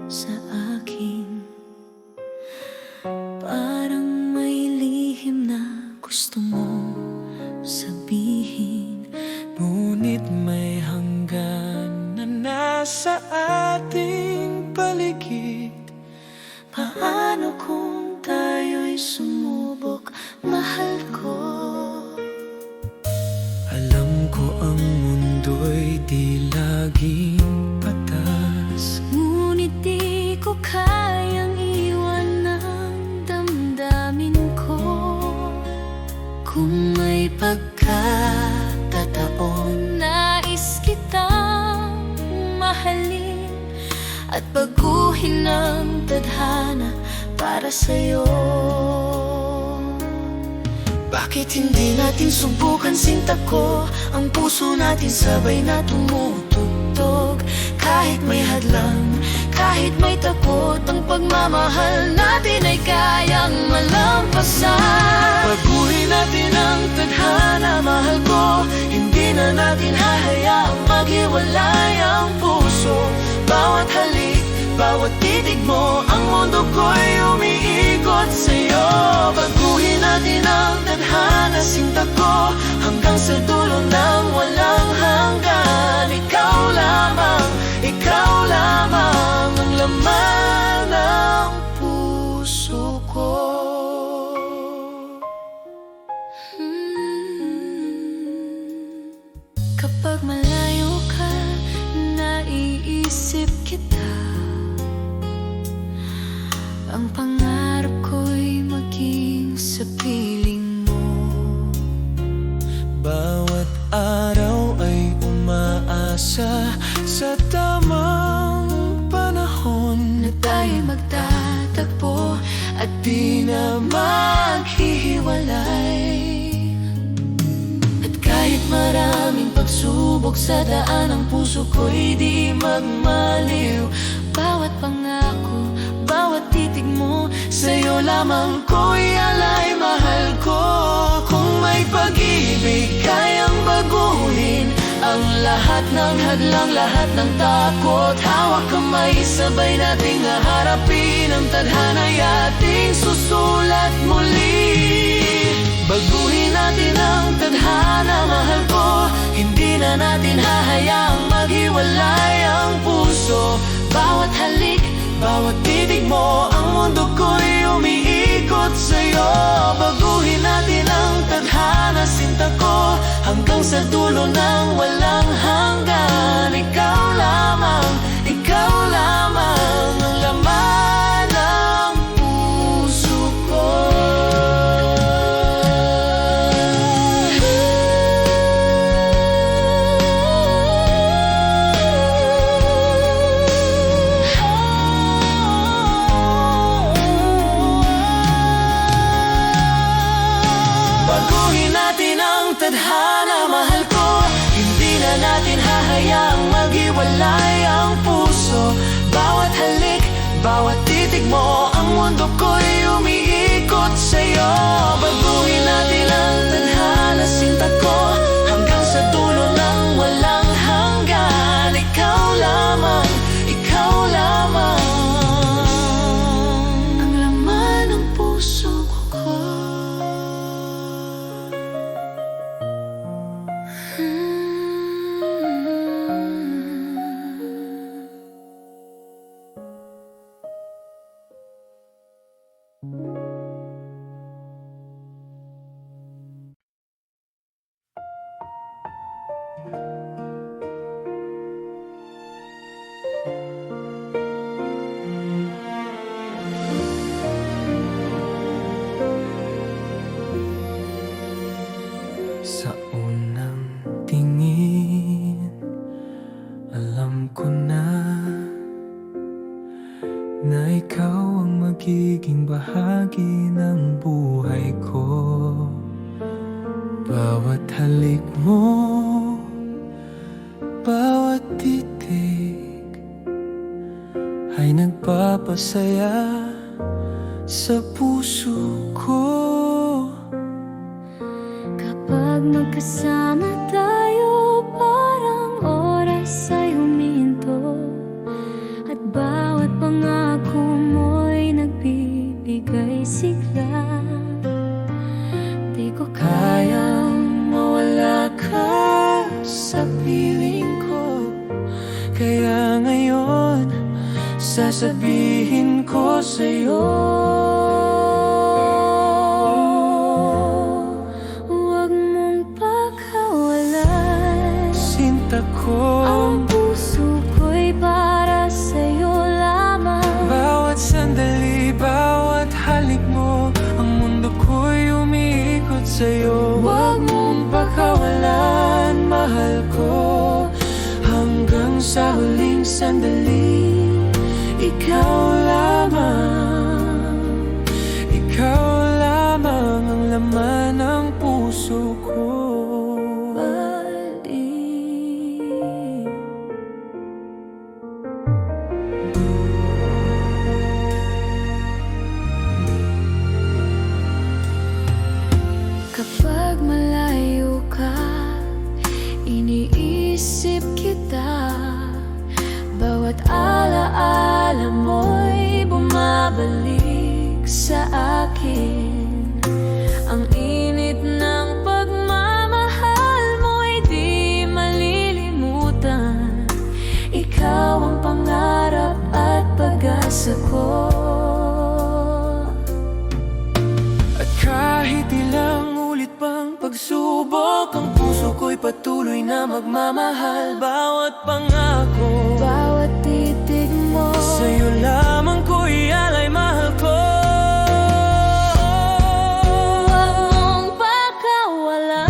sa akin. Parang may lihim na gusto mong sabihin, ngunit may hanggan na nasa ating paligid. paano kung tayo'y sumubok, mahal ko? Alam ko ang mundo'y di laging patas, Ngunit di ko kayang iwan ng damdamin ko. Kung may pagkakataon, nais kitang mahalin at baguhin ang tadhana para sa'yo. Bakit hindi natin subukan, sinta ko? Ang puso natin sabay na tumutugtog. Kahit may hadlang, kahit may takot, ang pagmamahal natin ay kayang malampasan. baguhin natin ang tadhana, mahal ko. Hindi na natin hahayaang maghiwalay ang puso. Bawat halik, bawat titig mo, ang mundo ko'y umiikot sa'yo. Baguhin natin ang tadhana, sinta ko, hanggang sa dulo ng walang hanggan. Ikaw lamang ang laman ng puso ko. Kapag malayo ka, naiisip kita. Ang pangarap ko'y maging sa piling mo. Bawat araw ay umaasa sa tamang panahon Na tayo'y magtatagpo at di na maghihiwalay. At kahit maraming pagsubok sa daan, ang puso ko'y di magmaliw. Bawat pangako, bawat titig mo, sa'yo lamang ko'y alay, mahal ko. Kung may pag-ibig kayang baguhin ang lahat ng hadlang, lahat ng takot, hawak kamay, sabay nating haharapin ang tadhana'y ating susulat muli. Baguhin natin ang tadhana, mahal ko. Hindi na natin hahayaang maghiwalay ang puso. Bawat halik, bawat titig mo, ang mundo ko'y umiikot sa'yo. Baguhin natin ang tadhana, sinta ko, hanggang sa dulo ng walang hanggan. Ikaw lamang ang laman ng puso ko. Baguhin natin ang tadhana, mahal ko. Hindi na natin hahayaang maghiwalay ang puso. Bawat halik, bawat titig mo, ang mundo ko'y umiikot sa'yo. Baguhin natin ang tadhana, sinta ko, hanggang sa dulo ng walang hanggan. Ikaw lamang ang laman ng puso ko. sa unang tingin. Alam ko na ikaw ang magiging bahagi ng buhay ko. Bawat halik mo, bawat titig ay nagpapasaya sa puso ko. Kapag magkasama tayo, parang oras ay huminto, at bawat pangarap sasabihin ko sa'yo. Huwag mong pagkawalan, Sinta ko, ang puso ko'y para sa'yo lamang. bawat sandali, bawat halik mo, ang mundo ko'y umiikot sa'yo. Huwag mong pakawalan, mahal ko, hanggang sa huling sandali. Ikaw lamang, ikaw lamang ang laman ng puso ko. Kapag malayo ka, iniisip kita. Bawat alaala mo'y bumabalik sa akin. Ang init ng pagmamahal mo'y di malilimutan. Ikaw ang pangarap at pag-asa ko. At kahit ilang ulit pang pagsubok, ang puso ko'y patuloy na magmamahal. Bawat pangako, Bawat titig mo, sa'yo lamang ko ialay, mahal ko. huwag mong pagkawalan.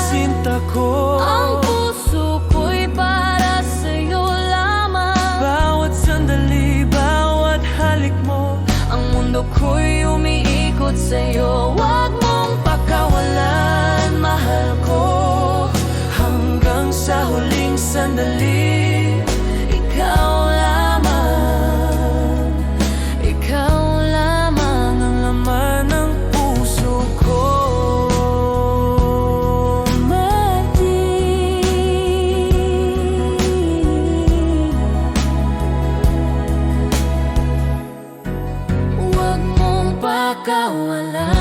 Sinta ko, Ang puso ko'y para sa'yo lamang. bawat sandali, bawat halik mo, Ang mundo ko'y umiikot sa'yo. Huwag mong pakawalan, mahal ko, hanggang sa huling sandali. Ikaw lamang, ikaw lamang ang laman ng puso ko. Huwag mong pakawalan.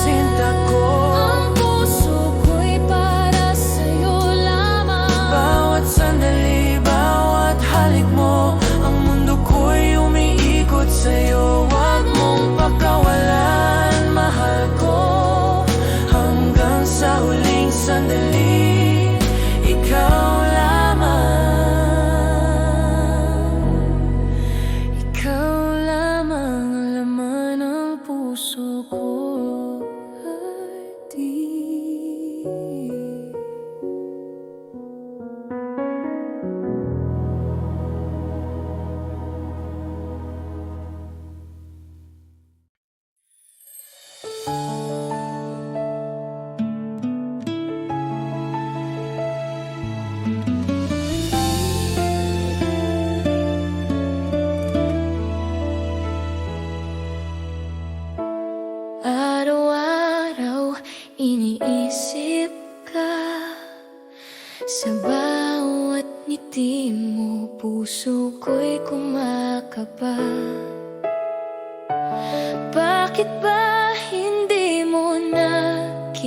Sinta ko, Ang puso ko'y para sa'yo lamang. bawat sandali, bawat halik mo, ang mundo ko'y umiikot sa'yo. Huwag mong pakawalan, mahal ko, hanggang sa huling sandali. Ikaw lamang, ikaw lamang ang laman ng puso ko. Araw-araw iniisip ka. Sa bawat ngiti mo, puso ko'y kumakaba. Bakit ba hindi mo nakikita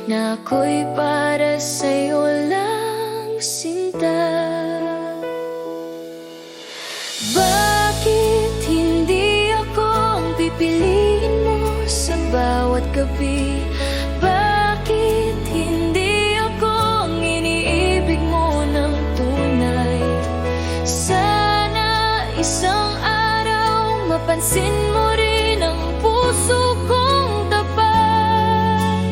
na ako'y para sa'yo lang, sinta? Bakit hindi ako ang pipiliin mo sa bawat gabi? Bakit hindi ako ang iniibig mo ng tunay? Sana isang araw mapansin mo rin ang puso kong tapat.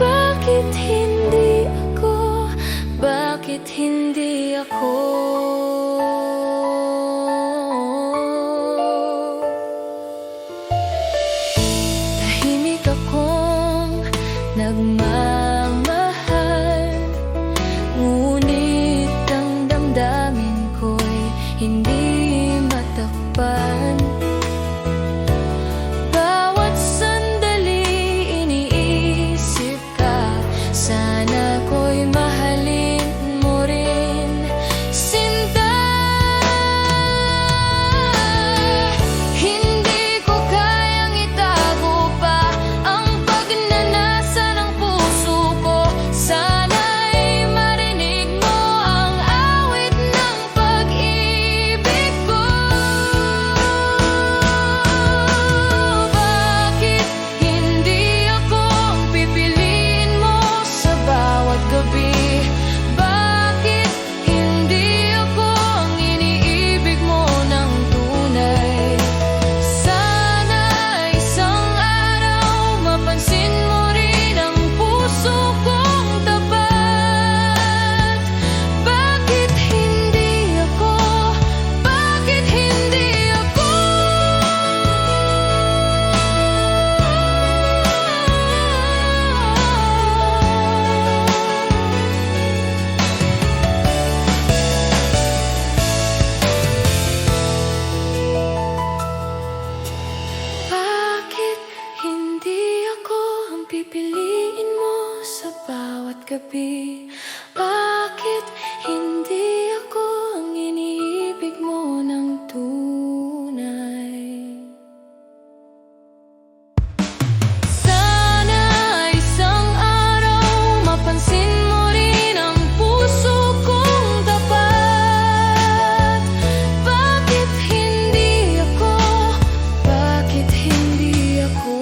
Bakit hindi ako? Bakit hindi ako? Tahimik akong nagmamahal, ngunit ang damdamin ko'y hindi matakpan. Bawat sandali iniisip ka, sana ko'y mahalin mo rin, sinta. Hindi ko kayang itago pa ang pagnanasa ng puso pipiliin mo sa bawat gabi? Bakit hindi ako ang iniibig mo ng tunay? Sana isang araw mapansin mo rin ang puso kong tapat. Bakit hindi ako? Bakit hindi ako?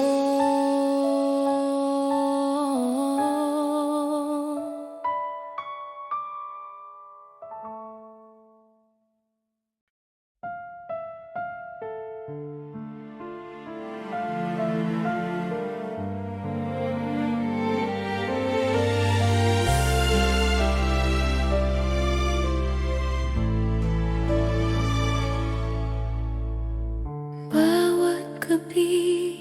Bawat gabi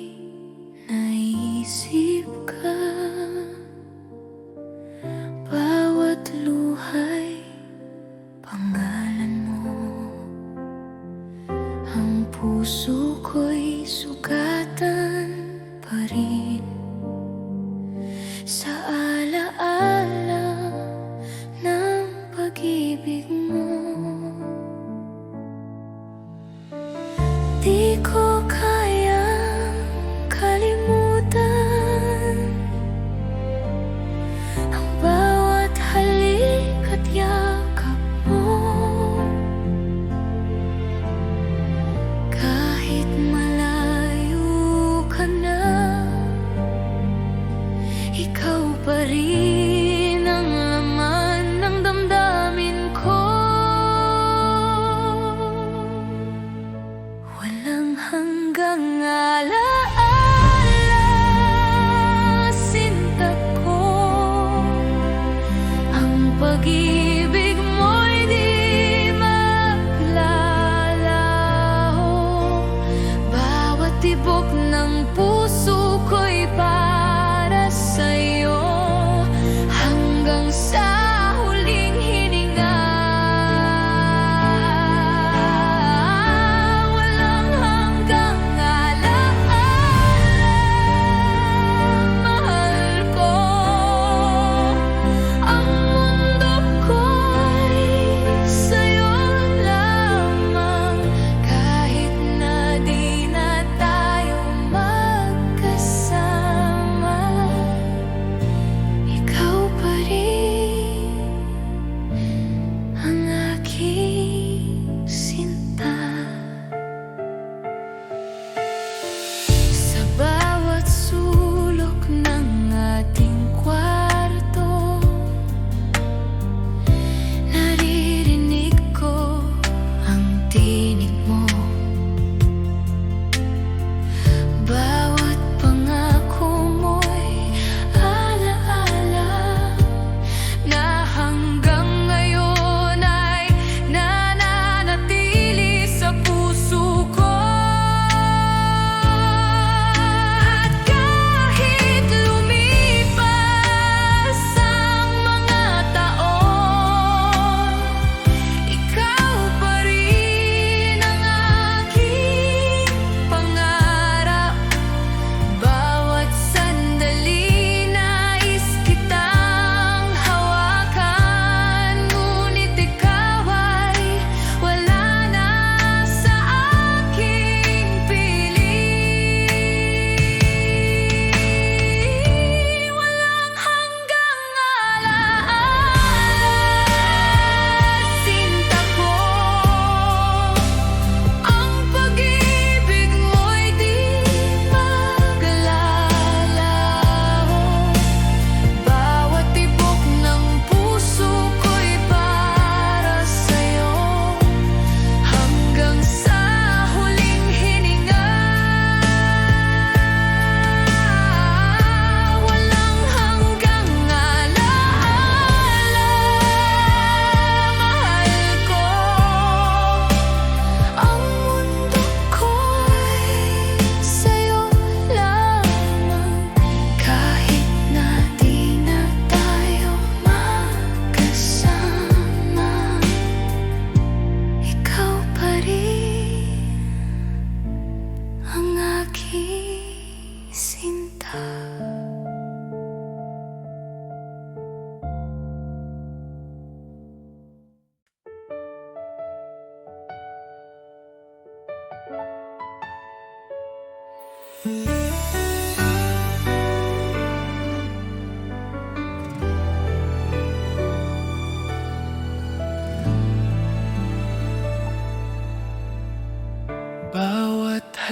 naisip ka, bawat luhay pangalan mo. Ang puso ko'y sugatan pa rin sa alaala ng pag-ibig mo. Di ko kayang kalimutan ang bawat halik at yakap mo. Kahit malayo ka na, ikaw pa rin ang laman ng damdamin ko. Walang hanggang alaala, sinta ko. Ang pag-ibig mo'y di maglalaho. Bawat tibok ng puso ko'y para sa'yo.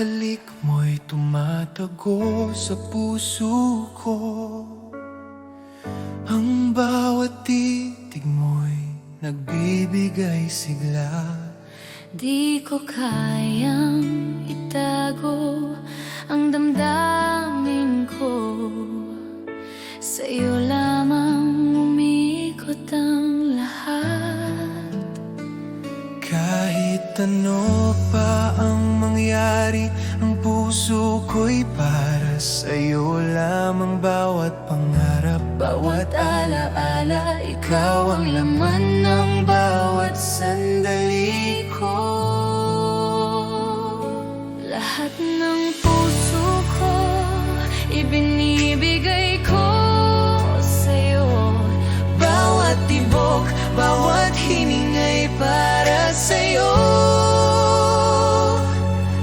halik mo'y tumatago sa puso ko. Ang bawat titig mo'y nagbibigay sigla. Di ko kayang itago ang damdamin ko. Sa'yo lamang umikot ang lahat. Kahit ano pa ang mangyari, ang puso ko'y para sa'yo lamang. Bawat pangarap, bawat alaala, ikaw ang laman ng bawat sandali ko. Lahat ng puso ko ibinibigay ko sa'yo. Bawat tibok, bawat hiningay para sa'yo.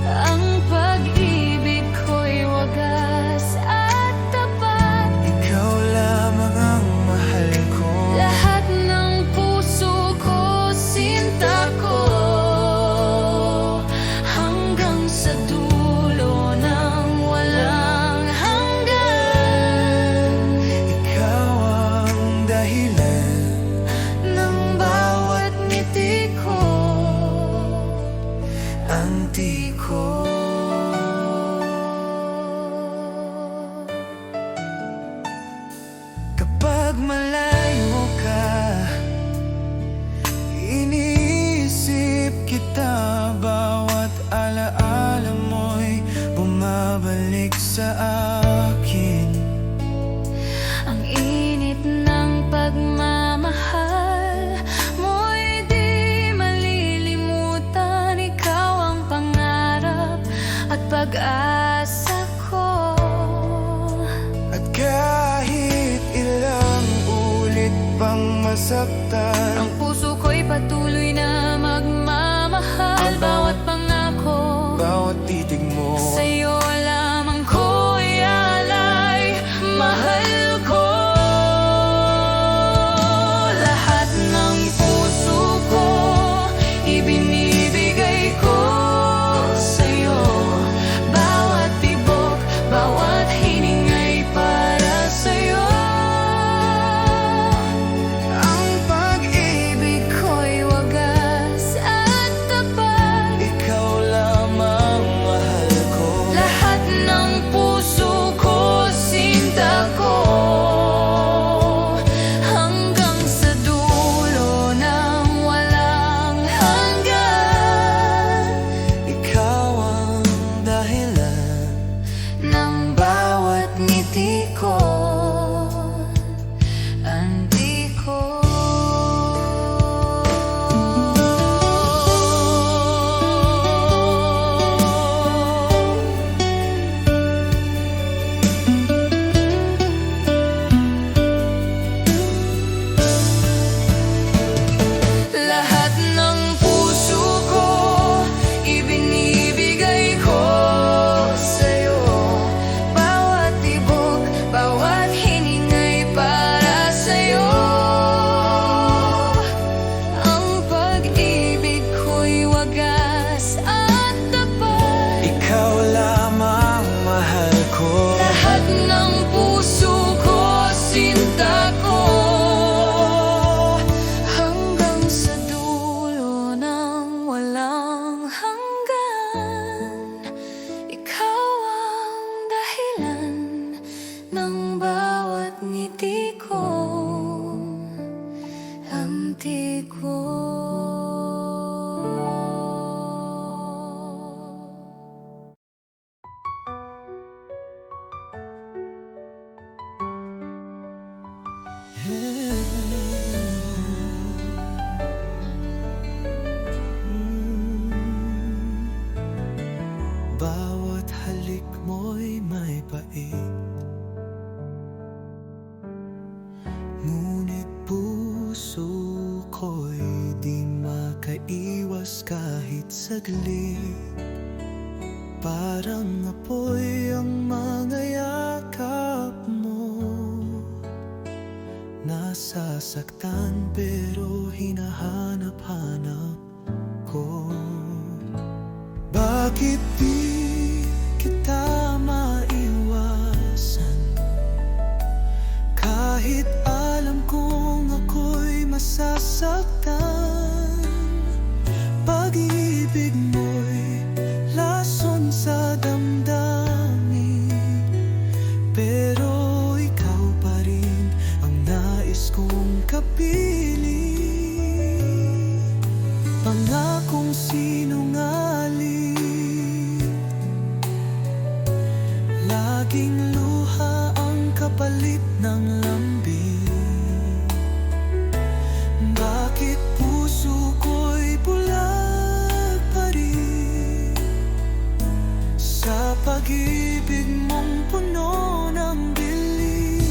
Ang pag-ibig ko'y wagas at tapat. Ikaw lamang ang mahal ko. Lahat ng puso ko, sinta ko, hanggang sa dulo ng walang hanggan. Ikaw ang dahilan Ng bawat ngiti ko, anti ko. Kapag malayo ka, iniisip kita. Bawat alaala mo'y bumabalik sa akin. ang init ng pagmamahal mo'y di malilimutan. Ikaw ang pangarap at pag-asa ko. At kahit ilang ulit pang masaktan, Ang puso ko'y patuloy na magmamahal. Bawat pangako bawat titig mo, sa'yo lamang ko ialay. Mahal ko. Lahat ng puso ko ibinibigay ko sa'yo. Bawat tibok, bawat hiningay para sa'yo. Ang pag-ibig ko'y wagas at tapat. ikaw lamang mahal ko. Lahat ng puso ko, sinta ko, hanggang sa dulo ng walang hanggan. Ikaw ang dahilan Ng bawat ngiti ko, anti ko. Lahat ng puso ko ibinibigay ko sa'yo. Bawat tibok, bawat hiningay para sa'yo. Ang pag-ibig ko'y wagas at tapat. ikaw lamang mahal ko. Lahat ng puso ko, sinta ko, hanggang sa dulo ng walang hanggan. Ikaw ang dahilan ng bawat ngiti ko, anti ko. Bawat halik mo'y may pait, ngunit puso ko'y di makaiwas kahit saglit. Parang apoy ang mga yakap mo, nasasaktan pero hinahanap-hanap ko. Bakit di Kahit alam kong ako'y masasaktan, pag-ibig mo'y lason sa damdamin. Pero ikaw pa rin ang nais kong kapiling. Pangakong sinungaling, laging luha ang kapalit ng lambing. Bakit puso ko'y bulag pa rin sa pag-ibig mong puno ng dilim?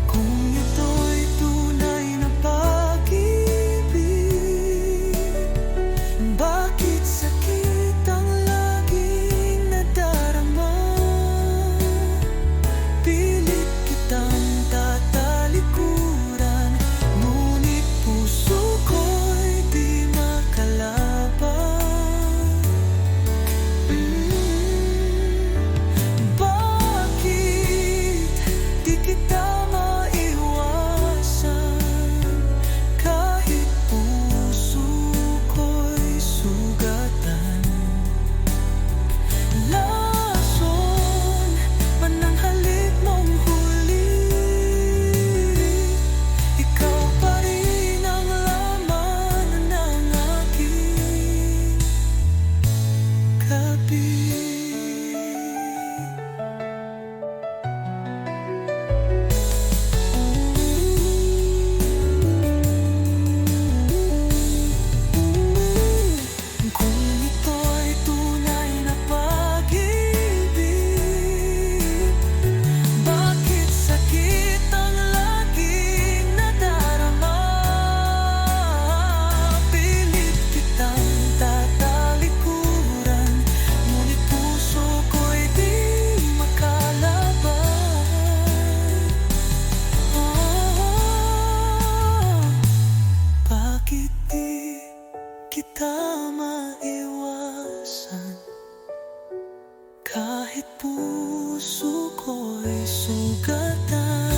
Kung ito'y tunay na pag-ibig, bakit sakit ang laging nadarama? Pilit kitang tatalikuran, ngunit puso ko'y di makalaban. Bakit di kita maiwasan, kahit puso ko'y sugatan? Lason man ang halik mong huli, ikaw pa rin ang laman ng aking gabi. Kung ito'y tunay na pag-ibig, bakit sakit ang laging nadarama? Pilit kitang tatalikuran, ngunit puso ko'y di makalaban. Bakit di kita maiwasan, kahit puso ko'y sugatan?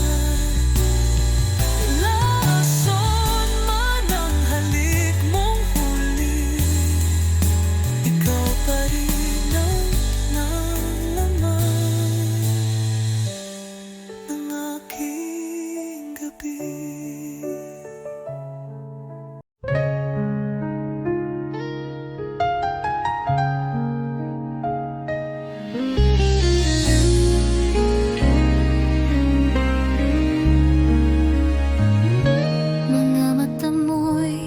Lason man ang halik mong huli, ikaw pa rin ang nalaman ng aking gabi. Mga mata mo'y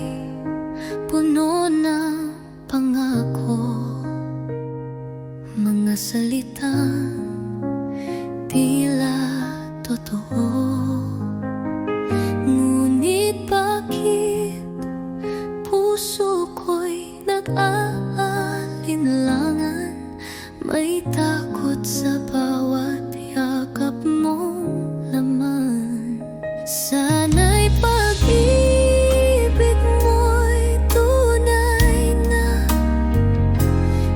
puno ng pangako, mga salitang tila totoo. Ngunit bakit puso ko'y nag-aalinlangan? May takot sa bawat yakap mong laman. Sana'y pag-ibig mo'y tunay na,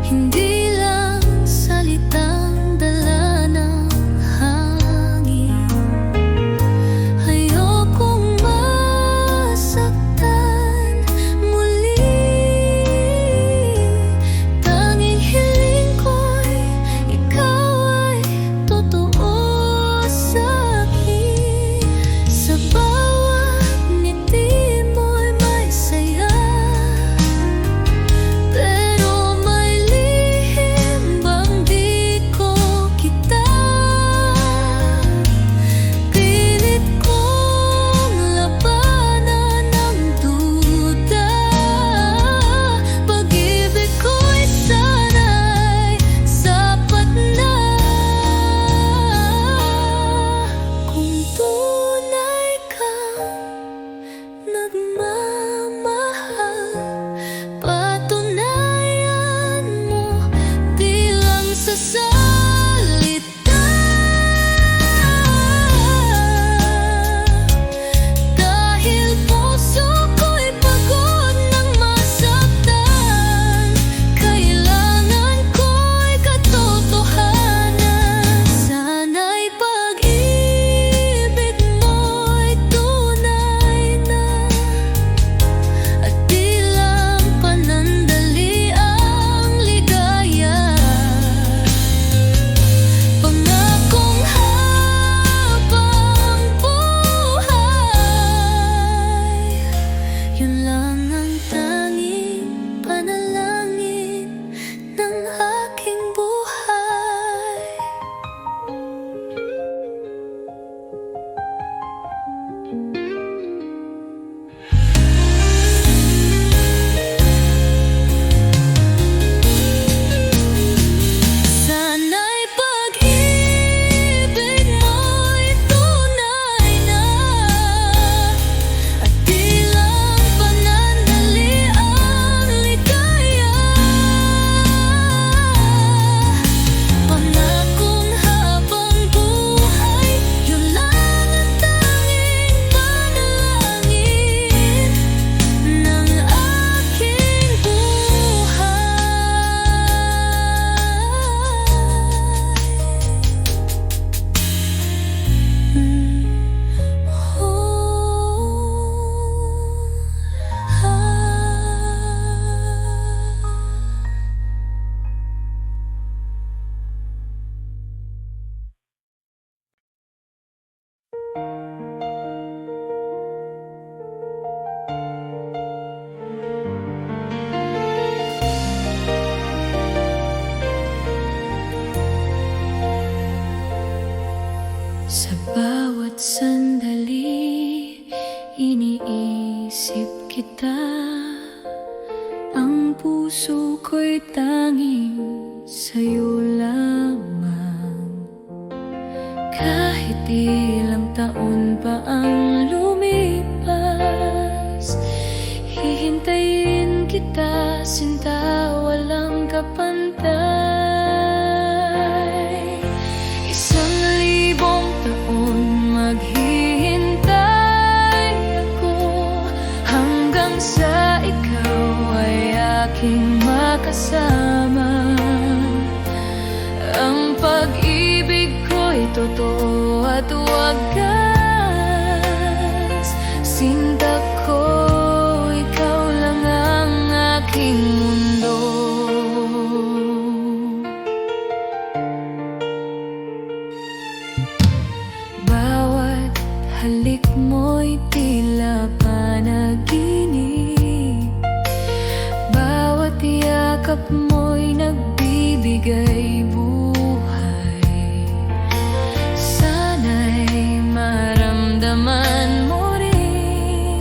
hindi lang salitang dala ng hangin. Sa bawat sandali, iniisip kita. Ang puso ko'y tanging sa'yo lamang. Kahit ilang taon pa ang lumipas, hihintayin kita, sinta, walang kapantay. 1,000 taon maghihintay ako, hanggang sa ikaw ay aking makasama. Ang pag-ibig ko'y totoo at wagas. Sinta ko, ikaw lang ang aking mundo. Bawat halik mo'y tila panaginip. Bawat yakap mo'y nagbibigay buhay. Sana'y maramdaman mo rin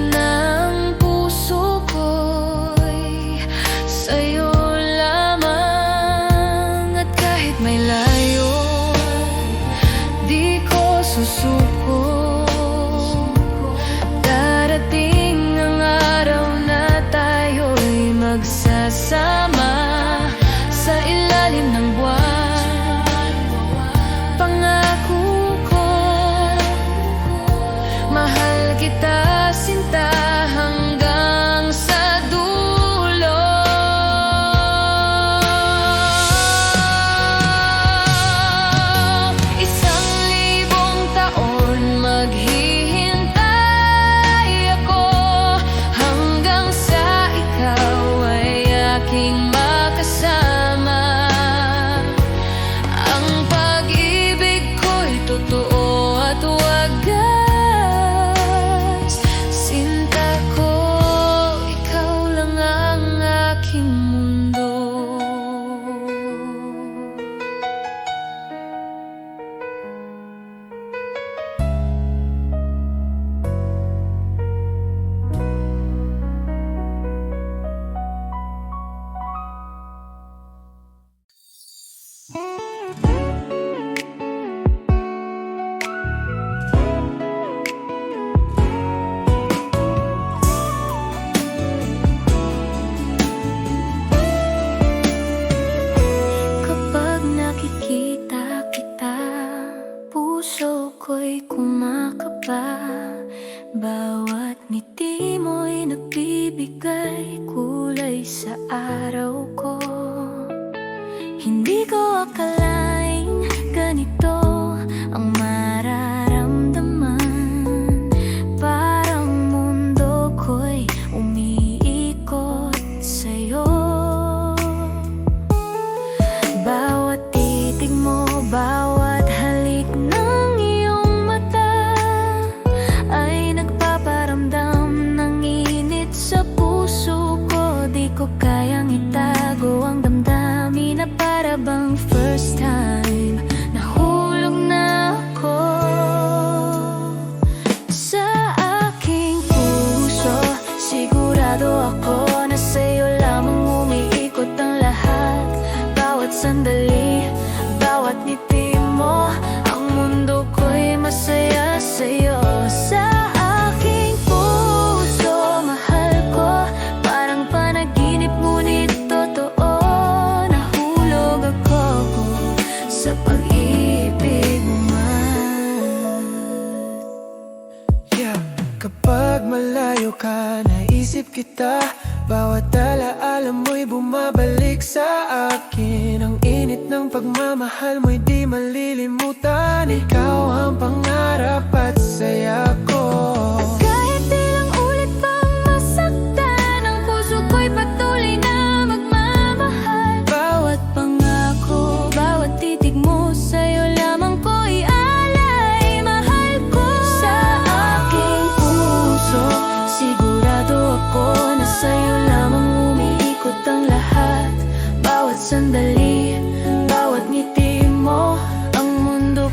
na ang puso ko'y sa'yo lamang. At kahit may layo, di ko susuko. Darating ang araw na tayo'y magsasama sa ilalim ng buwan. Pangako ko, mahal kita, sinta, hanggang sa dulo. 1,000 taon maghihintay ako, hanggang sa ikaw ay aking makasama. Ang pag-ibig ko'y totoo at wagas. Sinta ko, ikaw lang ang aking mundo. Kapag nakikita kita, puso ko'y kumakaba. Bawat ngiti mo'y nagbibigay kulay sa araw ko. Hindi ko akalaing ganito ang mararamdaman. Parang mundo ko'y umiikot sa'yo. Bawat titig mo, bawat halik ng iyong mata ay nagpaparamdam ng init sa puso ko. Di ko kayang itago ang damdamin na para bang first time nahulog na ako sa aking puso. Sigurado ako na sa'yo lamang umiikot ang lahat. Bawat sandali, bawat ngiti mo, ang mundo ko'y masaya sa'yo. Sa aking puso, mahal ko, parang panaginip ngunit totoo. Nahulog ako sa pag-ibig mo man. Yeah, kapag malayo ka, naisip kita. Bawat alaala mo'y bumabalik sa akin. Ang init ng pagmamahal mo'y di malilimutan. Ikaw ang pangarap at saya ko. Kahit ilang ulit pang masaktan, ang puso ko'y patuloy na magmamahal. Bawat pangako, bawat titig mo, sa'yo lamang ko ialay. Mahal ko sa aking puso, sigurado ako na sa'yo lamang umiikot ang lahat. Bawat sandali, bawat ngiti mo, ang mundo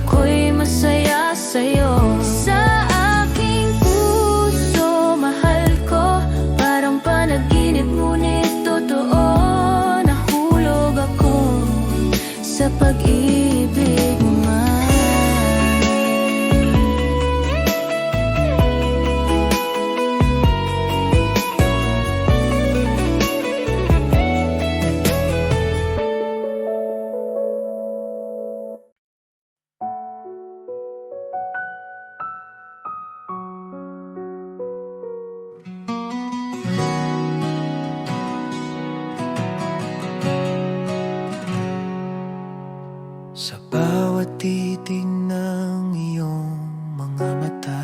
bawat titig ng iyong mga mata.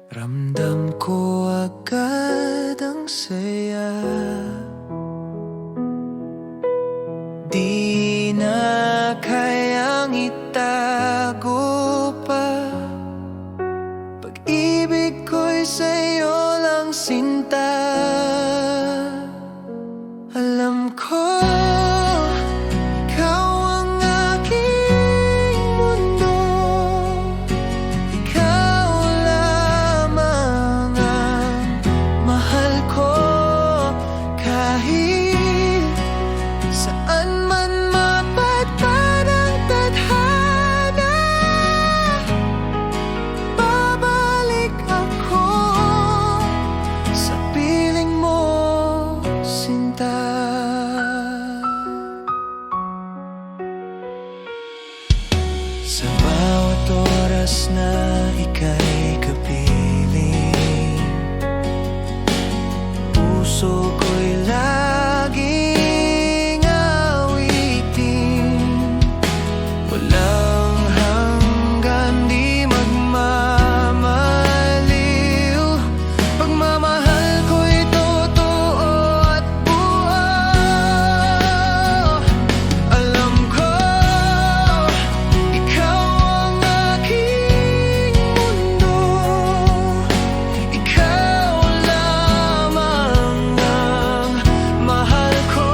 Ramdam ko agad ang saya. Di na kayang itago pa. Pag-ibig ko'y sa'yo lang, sinta. Alam ko ikaw ang aking mundo. Ikaw lamang ang mahal ko. Kahit saan man mapadpad ang tadhana, babalik ako sa piling mo, sinta. Sa bawat oras na ika'y kapiling, puso ko'y laging awitin. Walang hanggan, di magmamaliw. Pagmamahal ko'y totoo at buo. Alam ko ikaw ang aking mundo. Ikaw lamang ang mahal ko.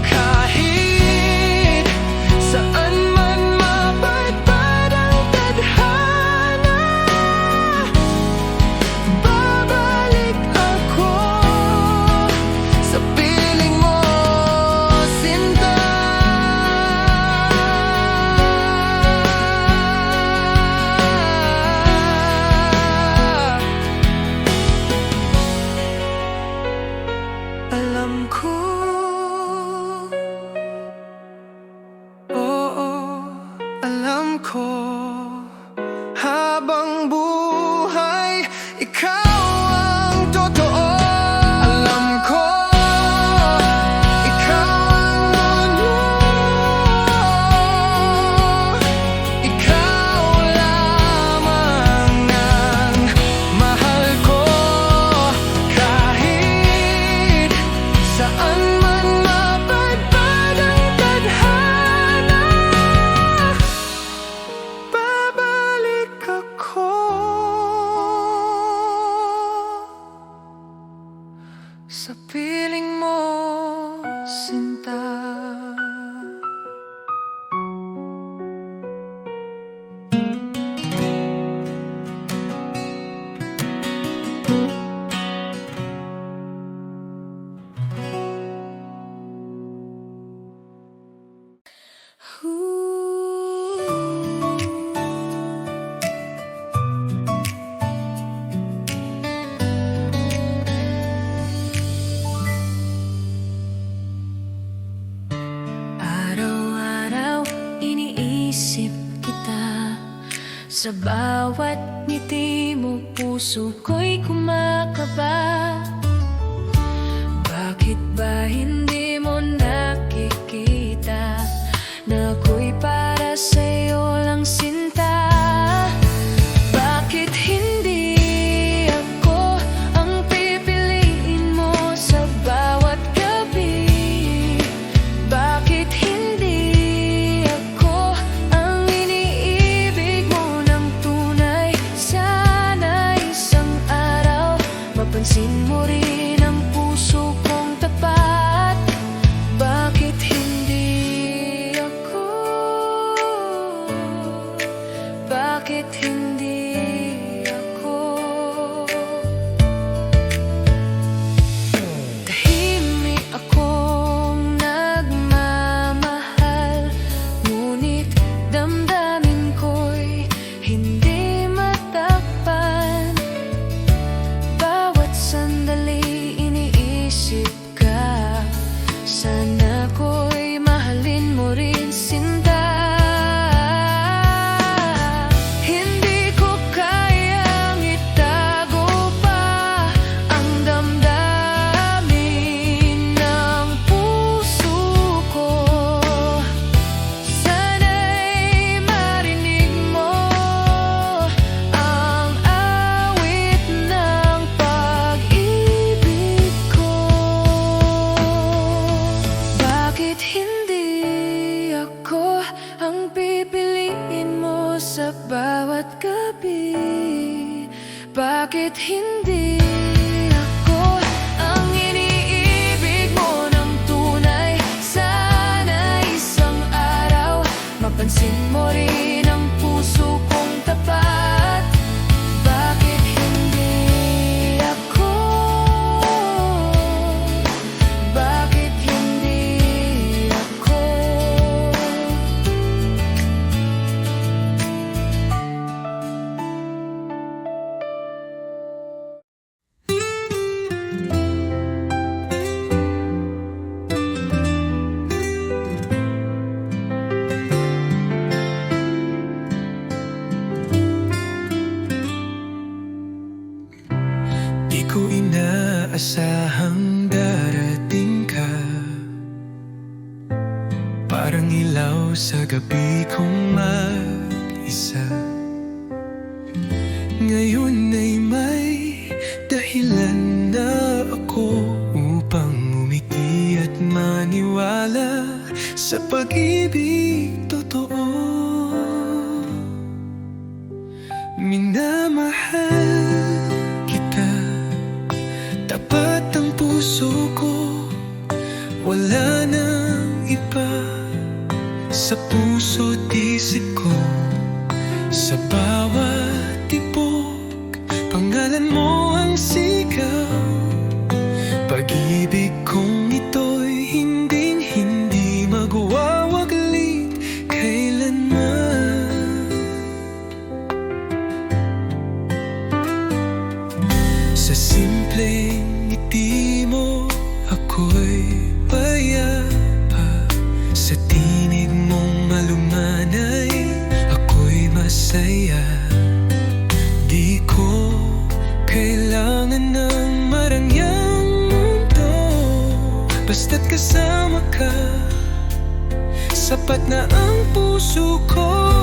Kahit saan man mapadpad ang tadhana, babalik ako sa piling mo, sinta. Alam ko, oo, alam ko, habang buhay, ikaw ang totoo. Alam ko, ikaw ang mundo. Ikaw lamang ang mahal ko. Kahit saan man mapadpad ang tadhana, babalik ako sa piling mo, sinta. Araw-araw iniisip kita. Sa bawat ngiti mo, puso ko'y kumakaba. Bakit ba hindi mo nakikita na ako'y para sa'yo lang, sinta? Bakit hindi ako ang pipiliin mo sa bawat gabi? Bakit hindi ako ang iniibig mo ng tunay? Sana isang araw mapansin mo rin ang puso kong tapat. Bakit hindi ako? Bakit hindi ako? Tahimik akong nagmamahal, ngunit damdamin ko'y hindi matakpan. Bawat sandali iniisip ka, sana ko'y mahalin mo rin, sinta. Hindi ko kayang itago pa ang damdamin ng puso ko. bawat gabi. Bakit hindi ako ang iniibig mo ng tunay? Sana isang araw mapansin mo rin ang puso kong tapat. Bakit hindi ako? Bakit hindi ako? Di ko inaasahang darating ka, parang ilaw sa gabi kong mag-isa. Ngayon ay may dahilan na ako upang umiti at maniwala sa pag-ibig totoo. Minamahal kita, tapat ang puso ko, wala nang iba sa puso't isip ko. Sa bawat tibok, pangalan mo ang sigaw. Pag-ibig kong ito'y hinding-hindi magwawaglit kailanman. Sa simpleng ngiti mo, ako'y payapa. Sa tinig mong malumanay, ako'y masaya. Di ko kailangan ng marangyang mundo, basta't kasama ka, sapat na ang puso ko.